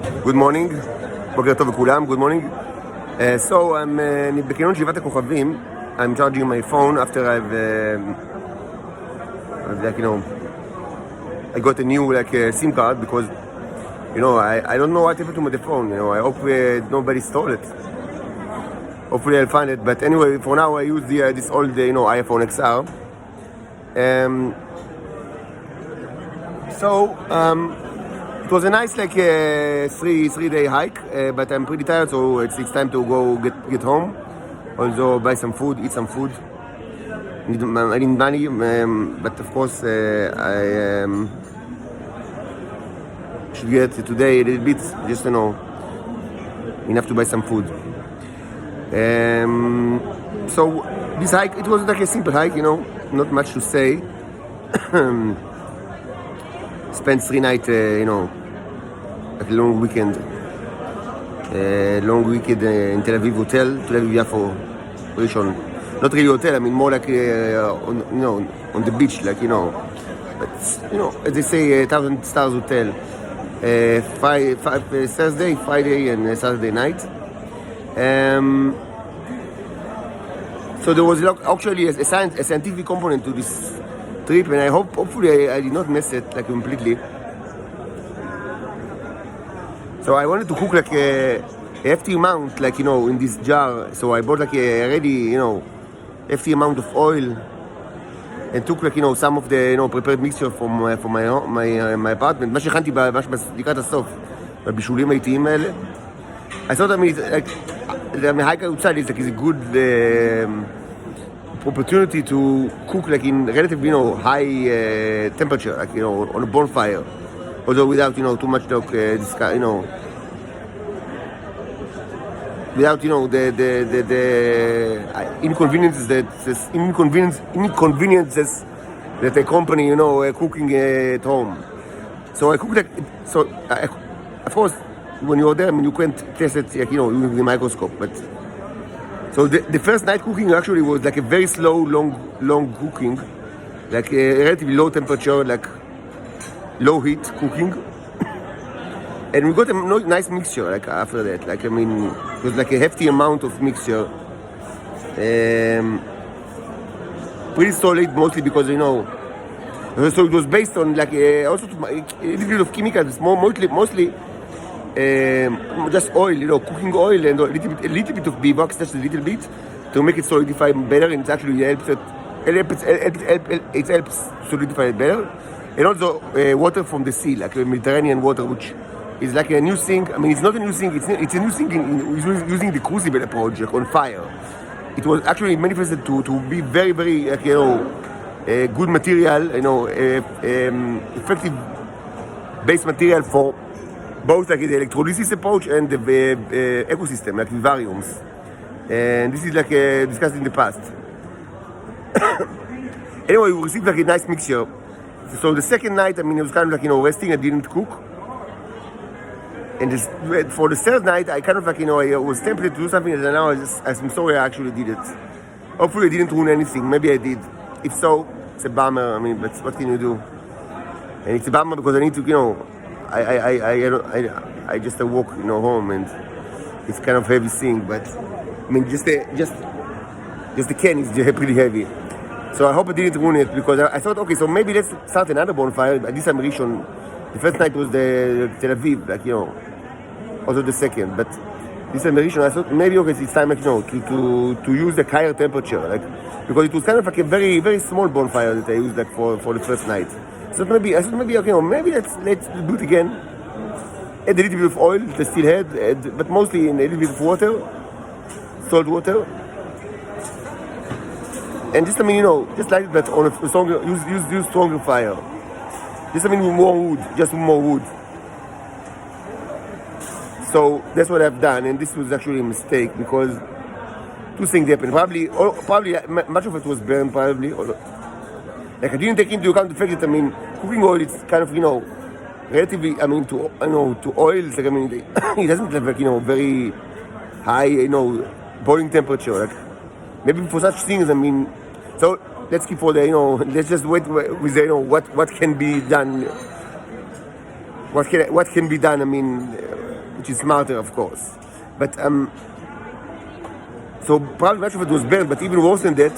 Good morning, בוקר טוב לכולם, good morning. So I'm בכינון שבעת הכוכבים. I'm charging my phone after I've I got a new SIM card because I don't know what happened to the phone. I hope nobody stole it. Hopefully I'll find it. But anyway, for now I use this old iPhone XR. It was a nice three-day hike, but I'm pretty tired, so it's time to go get home. Also buy some food, eat some food. I need money, but of course I should get today a little bit, just enough to buy some food. So this hike, it was like a simple hike, not much to say. Spent 3 nights, like a long weekend in Tel Aviv hotel, Tel Aviv Yafo, Rishon. Not really hotel, I mean more like on the beach, but as they say, 1,000 stars hotel. Thursday, Friday, and Saturday night. So there was actually a scientific component to this trip, and hopefully I did not mess it completely. So I wanted to cook a hefty amount, in this jar. So I bought a already, hefty amount of oil, and took some of the prepared mixture from my apartment. מה שהכנתי לקראת הסוף, בבישולים האיטיים האלה. I thought, the hike outside is a good opportunity to cook in relatively high temperature, on a bonfire, although without too much without the inconveniences that accompany cooking at home. So I cooked of course when you're there, you can't test it using the microscope, but so the first night cooking actually was a very slow, long cooking, a relatively low temperature, low heat cooking. And we got a nice mixture after that. It was a hefty amount of mixture. Pretty solid, mostly because so it was based on also a little bit of chemicals, mostly just oil, cooking oil, and a little bit of beeswax, just a little bit, to make it solidify better. And it actually helps solidify it better. And also water from the sea, Mediterranean water, which is a new thing. It's not a new thing. It's a new thing using the crucible approach, on fire. It was actually manifested to be very, very good material, effective base material for both the electrolysis approach and the ecosystem, vivariums. And this is discussed in the past. Anyway, we received a nice mixture. So the second night, it was kind of resting. I didn't cook. And for the third night, I kind of I was tempted to do something, and now I'm sorry I actually did it. Hopefully I didn't ruin anything. Maybe I did. If so, it's a bummer. But what can you do? And it's a bummer because I need to, I just walk, home, and it's kind of heavy thing. But just the can is pretty heavy. So I hope I didn't ruin it, because I thought, okay, so maybe let's start another bonfire. At this time, Rishon. The first night was the Tel Aviv, also the second. But this time, Rishon, I thought maybe it's time, to use the higher temperature, because it was kind of a very, very small bonfire that I used for the first night. So maybe maybe let's do it again. Add a little bit of oil, the still had, but mostly in a little bit of water, salt water, and just just light it, but on a stronger, use stronger fire. Just more wood. So that's what I've done, and this was actually a mistake, because two things happened. Probably much of it was burned. Probably, I didn't take into account the fact that cooking oil, it's kind of relatively to oil. It's it doesn't have very high boiling temperature. Maybe for such things, so let's keep for the, let's just wait with the, what can be done. What can be done? which is smarter, of course. But so probably much of it was burnt, but even worse than that,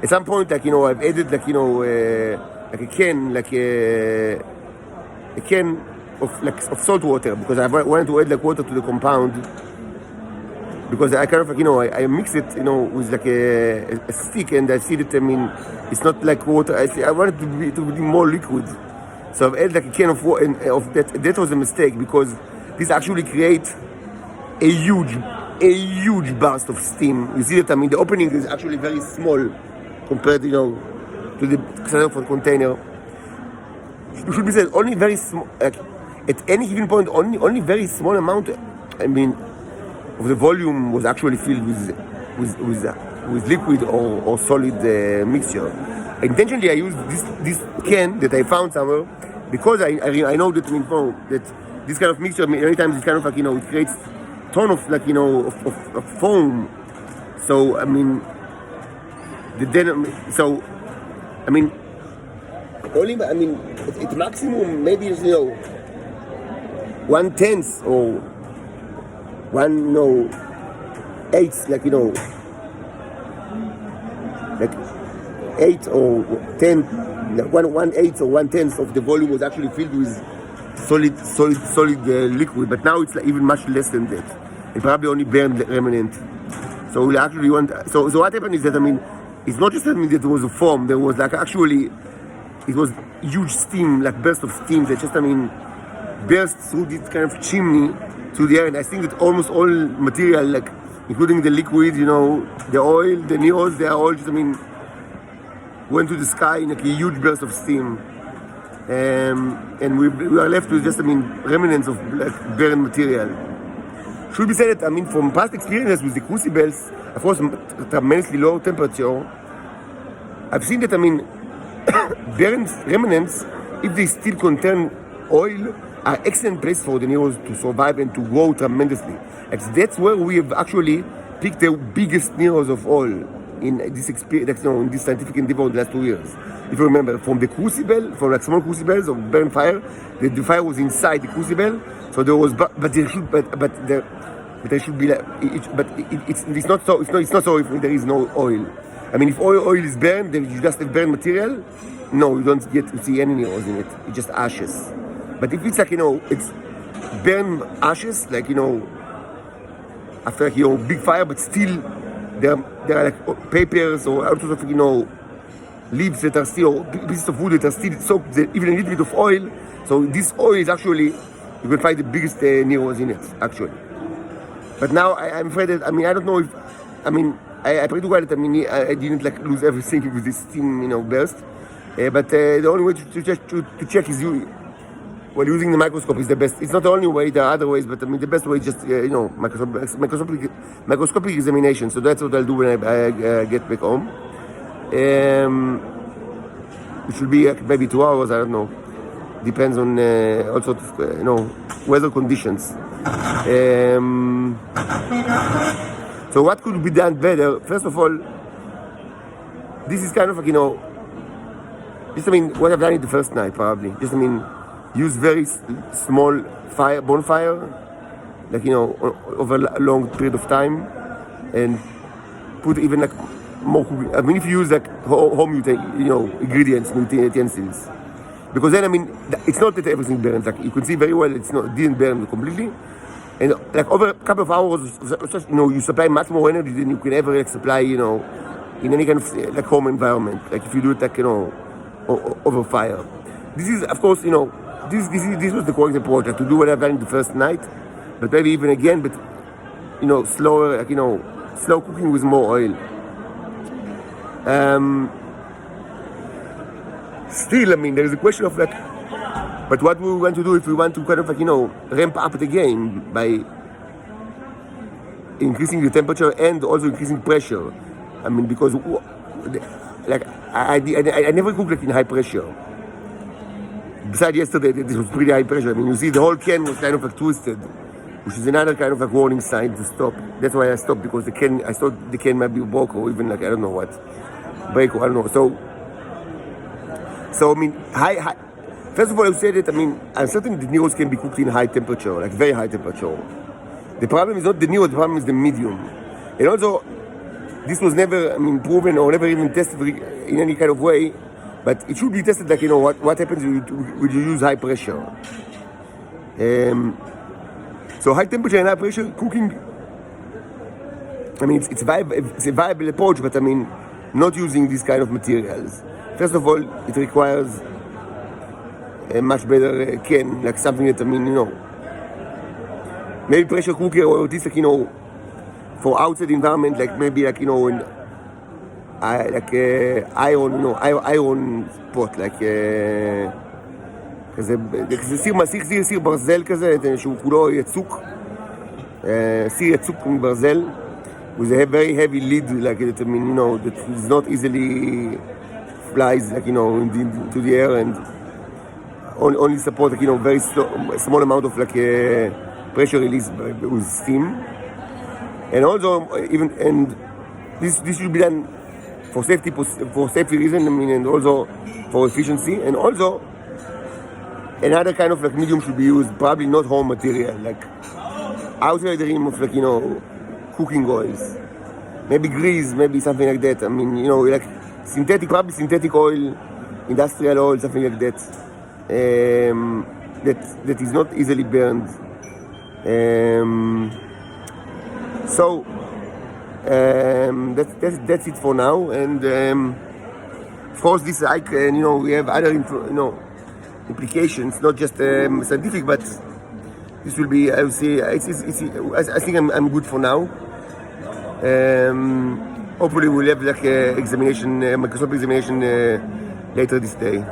at some point, like, you know, I've added, like, you know, like a can of salt water, because I wanted to add like water to the compound, because I kind of like, you know, I mix it, you know, with like a stick, and I see that, I mean, it's not like water. I wanted to be more liquid, so I've added like a can of water, and of that. That was a mistake, because this actually creates a huge burst of steam. You see that, I mean, the opening is actually very small compared, you know, to the xylophone container. It should be said, only very small, like, at any given point, only very small amount, I mean, of the volume was actually filled with liquid or solid mixture. Intentionally, I used this can that I found somewhere, because I know that, I mean, that this kind of mixture, many times it's kind of like, you know, it creates ton of, like, you know, of foam. So I mean, only, I mean, at maximum, maybe, you know, 1/10 or 1/8, like, you know, like 8 or 10, like 1/8 or 1/10 of the volume was actually filled with solid liquid. But now it's like even much less than that. It probably only burned the remnant. So we actually want. So what happened is that, I mean, it's not just that, I mean, that there was a foam. There was like actually, it was huge steam, like burst of steam that just, I mean, burst through this kind of chimney to the air. And I think that almost all material, like including the liquid, you know, the oil, the neos, they are all just, I mean, went to the sky in like a huge burst of steam. And we are left with just, I mean, remnants of like burned material. Should be said that, I mean, from past experiences with the crucibles, of course, tremendously low temperature, I've seen that, I mean, burned remnants, if they still contain oil, are excellent place for the neros to survive and to grow tremendously. And that's where we have actually picked the biggest neros of all in this experience, like, you know, in this scientific endeavor in the last 2 years. If you remember, from the crucible, from like small crucibles of burn fire, the fire was inside the crucible, so there was, but there should be like, it's not so if there is no oil. I mean, if oil is burned, then you just have burned material. No, you don't get to see any neros in it. It's just ashes. But if it's like, you know, it's burned ashes, like, you know, after, like, you know, big fire, but still there are like papers or all sorts of, you know, leaves that are still, or pieces of wood that are still soaked, even a little bit of oil. So this oil is actually, you can find the biggest neros in it, actually. But now I'm afraid that, I mean, I don't know if, I mean, I pray to God that, I mean, I didn't like lose everything with this steam, you know, burst. But the only way to check is using the microscope is the best. It's not the only way, there are other ways, but I mean, the best way is just, you know, microscopic examination. So that's what I'll do when I get back home. It should be maybe 2 hours, I don't know. Depends on all sorts of, you know, weather conditions. So what could be done better? First of all, this is kind of like, you know, just, I mean, what I've done it the first night, probably. Just, I mean, use very small bonfire, like, you know, over a long period of time, and put even like more cooking. I mean, if you use like home, you know, ingredients, utensils, because then, I mean, it's not that everything burns. Like, you can see very well, it didn't burn completely, and like over a couple of hours, you know, you supply much more energy than you can ever like supply, you know, in any kind of like home environment. Like if you do it like, you know, over fire. This is, of course, you know, this was the correct approach, like, to do what I've done the first night, but maybe even again, but, you know, slower, like, you know, slow cooking with more oil. Still, I mean, there is a question of like, but what we want to do if we want to kind of like, you know, ramp up the game by increasing the temperature and also increasing pressure. I mean, because like I never cooked like in high pressure. Besides yesterday, this was pretty high pressure. I mean, you see the whole can was kind of like twisted, which is another kind of like warning sign to stop. That's why I stopped, because I thought the can might be broke, or even like, I don't know what, break, or I don't know. So I mean, first of all, I would say that, I mean, I'm certain the neros can be cooked in high temperature, like very high temperature. The problem is not the newer, the problem is the medium. And also, this was never, proven or never even tested in any kind of way, but it should be tested like, what happens when you use high pressure. So high temperature and high pressure cooking, it's a viable approach, but not using these kind of materials. First of all, it requires a much better can, like something that, maybe pressure cooker or this, for outside environment, like maybe iron pot, כזה סיר ברזל כזה, שהוא כולו יצוק, סיר יצוק מברזל, with a very heavy lid, that is not easily flies, into the air, and only support, very small amount of pressure release with steam. And also, this should be done for safety reason, and also for efficiency, and also another kind of medium should be used, probably not home material, like outside the realm of cooking oils, maybe grease, maybe something like that. Like probably synthetic oil, industrial oil, something like that. That is not easily burned. So that's it for now. And of course, this we have other implications, not just scientific, but this will be, I would say, I think I'm good for now. Hopefully we'll have examination, microscopic examination later this day.